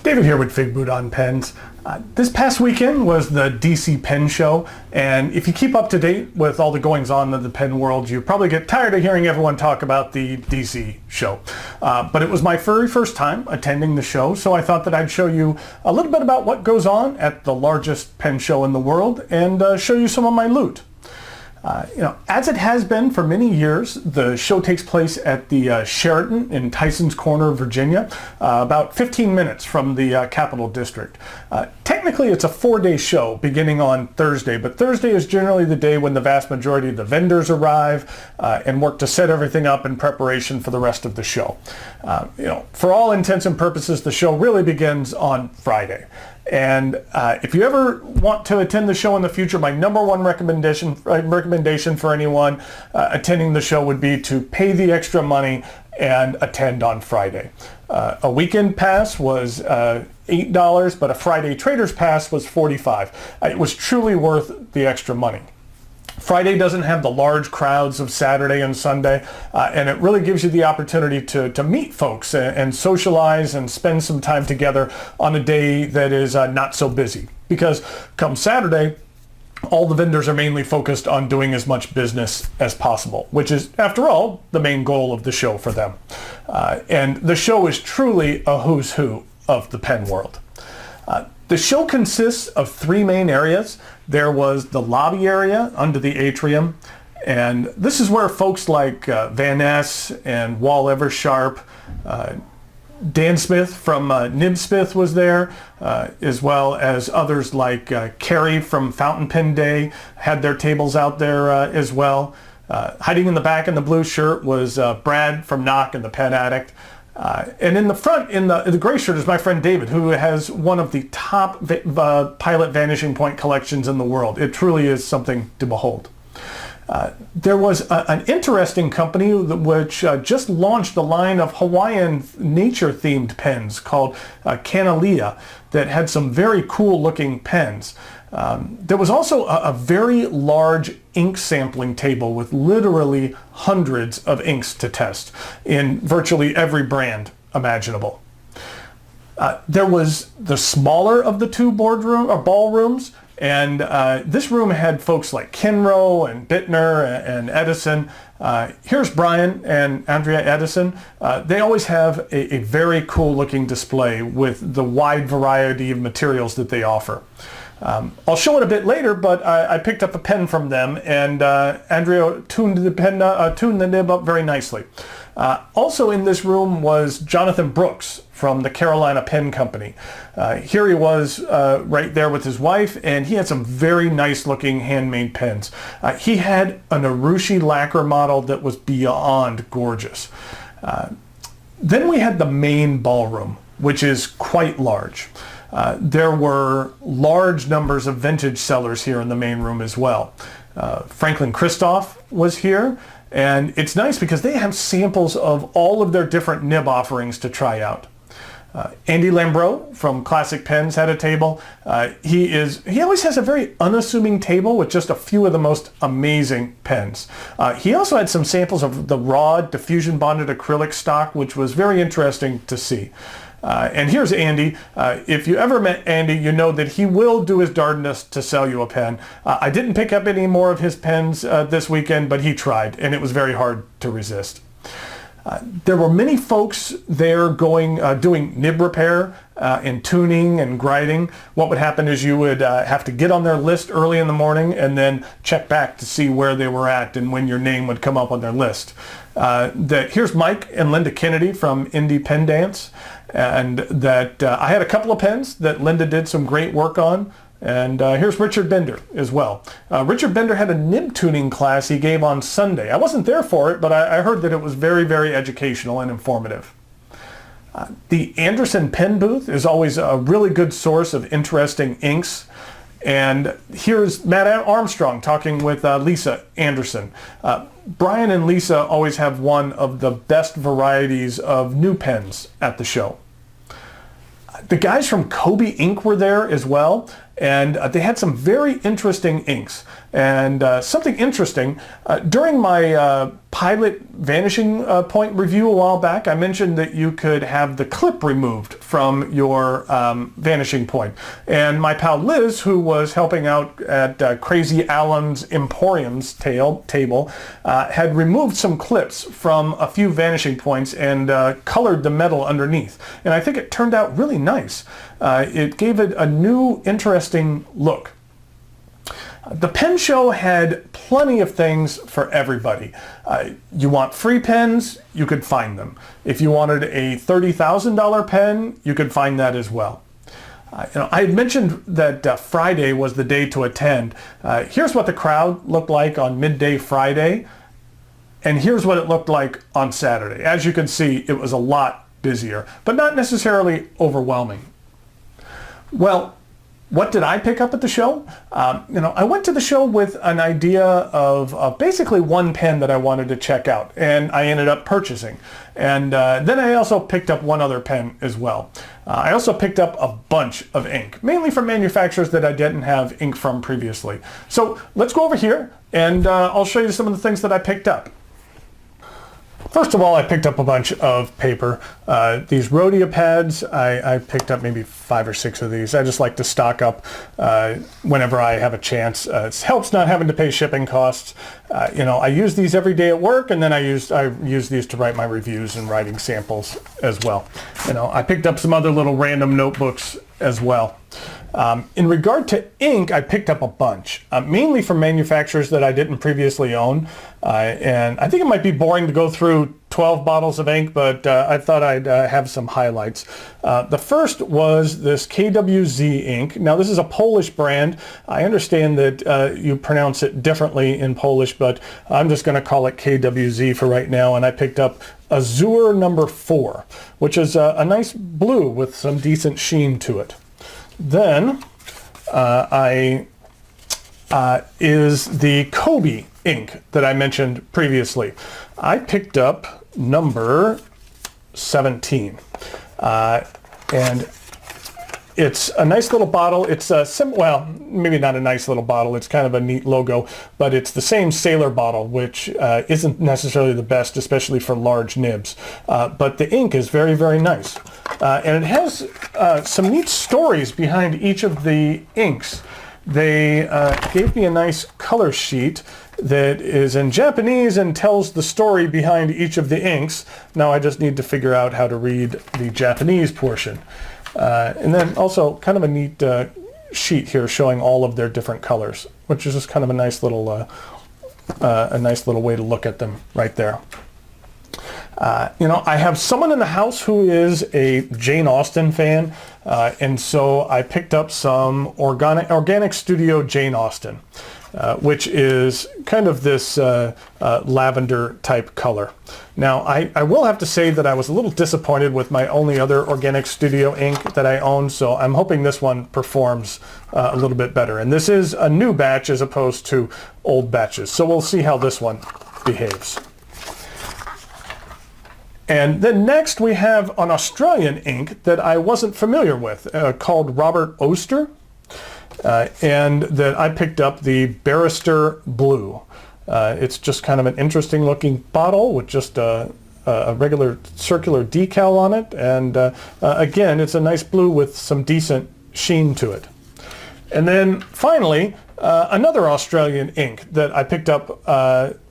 David here with Fig Boot on Pens. This past weekend was the DC Pen Show, and if you keep up to date with all the goings on in the pen world, you probably get tired of hearing everyone talk about the DC show. But it was my very first time attending the show, so I thought that I'd show you a little bit about what goes on at the largest pen show in the world and show you some of my loot. As it has been for many years, the show takes place at the Sheraton in Tysons Corner, Virginia, about 15 minutes from the Capital District. Technically, it's a 4-day show beginning on Thursday, but Thursday is generally the day when the vast majority of the vendors arrive and work to set everything up in preparation for the rest of the show. For all intents and purposes, the show really begins on Friday. And if you ever want to attend the show in the future, my number one recommendation for anyone attending the show would be to pay the extra money and attend on Friday. A weekend pass was $8, but a Friday Trader's Pass was $45. It was truly worth the extra money. Friday doesn't have the large crowds of Saturday and Sunday, and it really gives you the opportunity to meet folks and socialize and spend some time together on a day that is not so busy. Because come Saturday, all the vendors are mainly focused on doing as much business as possible, which is, after all, the main goal of the show for them. And the show is truly a who's who of the pen world. The show consists of 3 main areas. There was the lobby area under the atrium, and this is where folks like Van Ness and Wall Eversharp, Dan Smith from Nib Smith was there, as well as others like Carrie from Fountain Pen Day had their tables out there as well. Hiding in the back in the blue shirt was Brad from Knock and the Pen Addict. And in the front, in the gray shirt, is my friend David, who has one of the top Pilot Vanishing Point collections in the world. It truly is something to behold. There was an interesting company which just launched a line of Hawaiian nature-themed pens called Kanalea that had some very cool-looking pens. There was also a very large ink sampling table with literally hundreds of inks to test in virtually every brand imaginable. There was the smaller of the 2 ballrooms, and this room had folks like Kinro and Bittner and Edison. Here's Brian and Andrea Edison. They always have a very cool looking display with the wide variety of materials that they offer. I'll show it a bit later, but I picked up a pen from them, and Andrea tuned the nib up very nicely. Also in this room was Jonathan Brooks from the Carolina Pen Company. Here he was right there with his wife, and he had some very nice looking handmade pens. He had an Urushi lacquer model that was beyond gorgeous. Then we had the main ballroom, which is quite large. There were large numbers of vintage sellers here in the main room as well. Franklin Christoph was here, and it's nice because they have samples of all of their different nib offerings to try out. Andy Lambro from Classic Pens had a table. He always has a very unassuming table with just a few of the most amazing pens. He also had some samples of the raw diffusion bonded acrylic stock, which was very interesting to see. And here's Andy. If you ever met Andy, you know that he will do his darndest to sell you a pen. I didn't pick up any more of his pens this weekend, but he tried, and it was very hard to resist. There were many folks there doing nib repair and tuning and grinding. What would happen is you would have to get on their list early in the morning and then check back to see where they were at and when your name would come up on their list. Here's Mike and Linda Kennedy from Indie Pen Dance, and I had a couple of pens that Linda did some great work on. And here's Richard Bender as well. Richard Bender had a nib tuning class he gave on Sunday. I wasn't there for it, but I heard that it was very, very educational and informative. The Anderson Pen Booth is always a really good source of interesting inks. And here's Matt Armstrong talking with Lisa Anderson. Brian and Lisa always have one of the best varieties of new pens at the show. The guys from Kobe Ink were there as well, and they had some very interesting inks. And something interesting, during my pilot vanishing point review a while back, I mentioned that you could have the clip removed from your vanishing point. And my pal Liz, who was helping out at Crazy Alan's Emporium's table, had removed some clips from a few vanishing points and colored the metal underneath. And I think it turned out really nice. It gave it a new, interesting look. The pen show had plenty of things for everybody. You want free pens, you could find them. If you wanted a $30,000 pen, you could find that as well. I had mentioned that Friday was the day to attend. Here's what the crowd looked like on midday Friday, and here's what it looked like on Saturday. As you can see, it was a lot busier, but not necessarily overwhelming. Well, what did I pick up at the show? I went to the show with an idea of basically one pen that I wanted to check out, and I ended up purchasing. And then I also picked up one other pen as well. I also picked up a bunch of ink, mainly from manufacturers that I didn't have ink from previously. So let's go over here, and I'll show you some of the things that I picked up. First of all, I picked up a bunch of paper. These Rhodia pads, I picked up maybe 5 or 6 of these. I just like to stock up whenever I have a chance. It helps not having to pay shipping costs. I use these every day at work, and then I use these to write my reviews and writing samples as well. I picked up some other little random notebooks as well. In regard to ink, I picked up a bunch, mainly from manufacturers that I didn't previously own. And I think it might be boring to go through 12 bottles of ink, but I thought I'd have some highlights. The first was this KWZ ink. Now, this is a Polish brand. I understand that you pronounce it differently in Polish, but I'm just going to call it KWZ for right now. And I picked up Azure number 4, which is a nice blue with some decent sheen to it. Then is the Kobe ink that I mentioned previously. I picked up number 17, and it's a nice little bottle. It's well, maybe not a nice little bottle. It's kind of a neat logo, but it's the same Sailor bottle, which isn't necessarily the best, especially for large nibs. But the ink is very, very nice. And it has some neat stories behind each of the inks. They gave me a nice color sheet that is in Japanese and tells the story behind each of the inks. Now I just need to figure out how to read the Japanese portion. And then also kind of a neat sheet here showing all of their different colors, which is just kind of a nice little way to look at them right there. I have someone in the house who is a Jane Austen fan, and so I picked up some Organic Studio Jane Austen, which is kind of this lavender type color. Now, I will have to say that I was a little disappointed with my only other Organic Studio ink that I own, so I'm hoping this one performs a little bit better. And this is a new batch as opposed to old batches, so we'll see how this one behaves. And then next we have an Australian ink that I wasn't familiar with, called Robert Oster, and that I picked up the Barrister Blue. It's just kind of an interesting looking bottle with just a regular circular decal on it, and again, it's a nice blue with some decent sheen to it. And then finally, another Australian ink that I picked up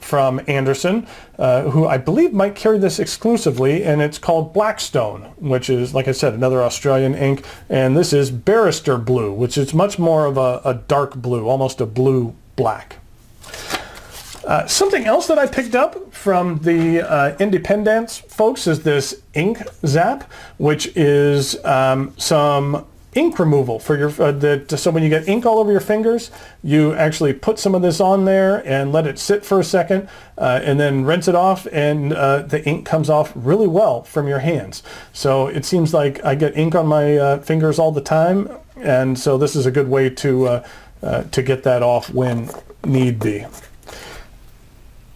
from Anderson, who I believe might carry this exclusively, and it's called Blackstone, which is, like I said, another Australian ink, and this is Barrister Blue, which is much more of a dark blue, almost a blue-black. Something else that I picked up from the Independence folks is this Ink Zap, which is some ink removal for your so when you get ink all over your fingers, you actually put some of this on there and let it sit for a second, and then rinse it off, and the ink comes off really well from your hands. So it seems like I get ink on my fingers all the time, and so this is a good way to get that off when need be.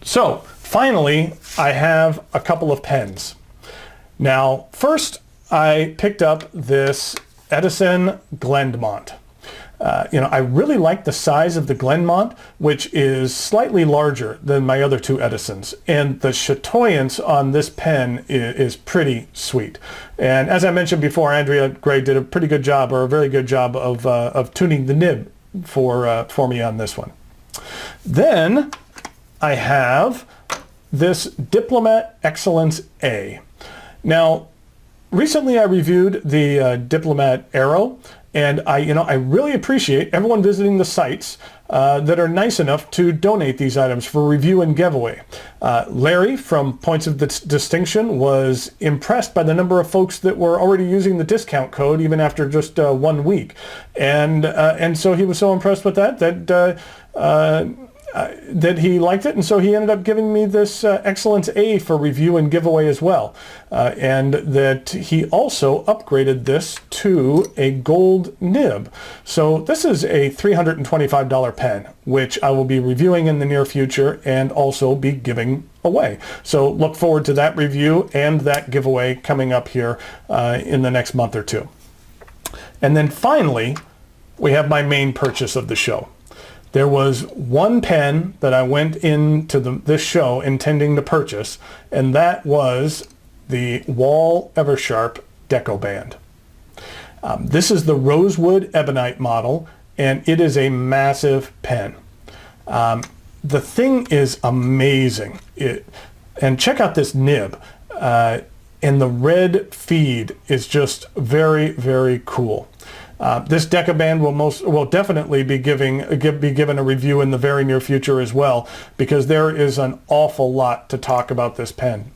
So finally, I have a couple of pens. Now, first I picked up this Edison Glendmont. I really like the size of the Glenmont, which is slightly larger than my other two Edisons. And the chatoyance on this pen is pretty sweet. And as I mentioned before, Andrea Gray did a pretty good job, or a very good job of tuning the nib for me on this one. Then I have this Diplomat Excellence A. Now, recently I reviewed the Diplomat Aero, and I really appreciate everyone visiting the sites that are nice enough to donate these items for review and giveaway. Larry from Points of Distinction was impressed by the number of folks that were already using the discount code even after just 1 week, and so he was so impressed with that he liked it, and so he ended up giving me this Excellence A for review and giveaway as well, and that he also upgraded this to a gold nib. So this is a $325 pen, which I will be reviewing in the near future and also be giving away. So look forward to that review and that giveaway coming up here in the next month or two. And then finally, we have my main purchase of the show. There was one pen that I went into this show intending to purchase, and that was the Wahl Eversharp DecoBand. This is the Rosewood Ebonite model, and it is a massive pen. The thing is amazing. And check out this nib. And the red feed is just very, very cool. This DecoBand will definitely be given a review in the very near future as well, because there is an awful lot to talk about this pen.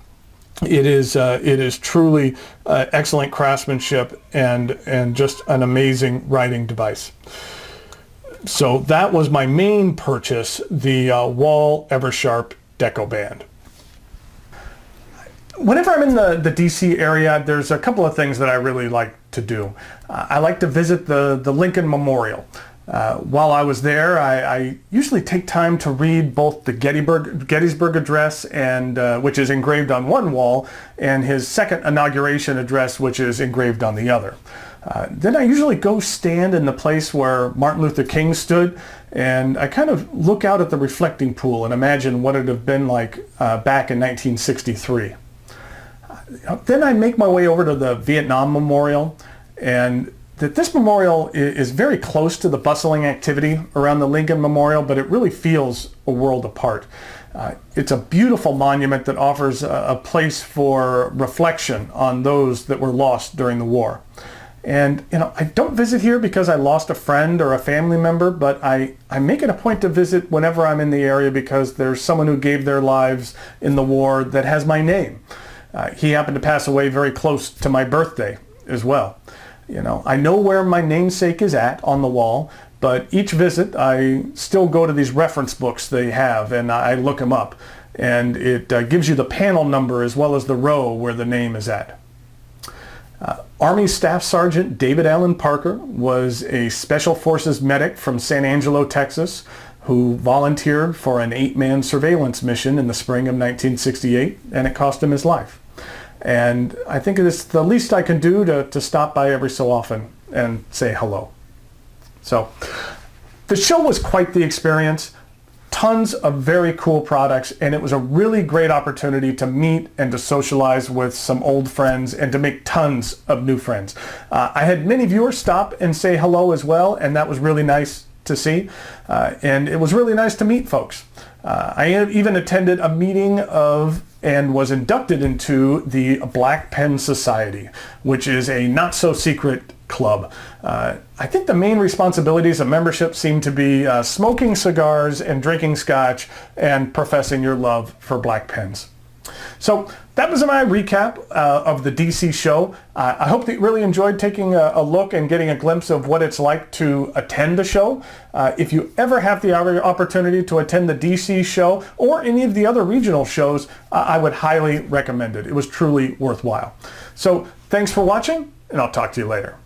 It is truly excellent craftsmanship and just an amazing writing device. So that was my main purchase, the Wahl Eversharp DecoBand. Whenever I'm in the DC area, there's a couple of things that I really like to do. I like to visit the Lincoln Memorial. While I was there, I usually take time to read both the Gettysburg Address, and which is engraved on one wall, and his second inauguration address, which is engraved on the other. Then I usually go stand in the place where Martin Luther King stood, and I kind of look out at the reflecting pool and imagine what it would have been like back in 1963. Then I make my way over to the Vietnam Memorial, and this memorial is very close to the bustling activity around the Lincoln Memorial, but it really feels a world apart. It's a beautiful monument that offers a place for reflection on those that were lost during the war. And I don't visit here because I lost a friend or a family member, but I make it a point to visit whenever I'm in the area because there's someone who gave their lives in the war that has my name. He happened to pass away very close to my birthday as well. I know where my namesake is at on the wall, but each visit I still go to these reference books they have and I look them up, and it gives you the panel number as well as the row where the name is at. Army Staff Sergeant David Allen Parker was a Special Forces medic from San Angelo, Texas, who volunteered for an 8-man surveillance mission in the spring of 1968, and it cost him his life. And I think it's the least I can do to stop by every so often and say hello. So the show was quite the experience. Tons of very cool products, and it was a really great opportunity to meet and to socialize with some old friends and to make tons of new friends. I had many viewers stop and say hello as well, and that was really nice to see, and it was really nice to meet folks. I even attended a meeting of and was inducted into the Black Pen Society, which is a not-so-secret club. I think the main responsibilities of membership seem to be smoking cigars and drinking scotch and professing your love for black pens. So that was my recap of the DC show. I hope that you really enjoyed taking a look and getting a glimpse of what it's like to attend the show. If you ever have the opportunity to attend the DC show or any of the other regional shows, I would highly recommend it. It was truly worthwhile. So thanks for watching, and I'll talk to you later.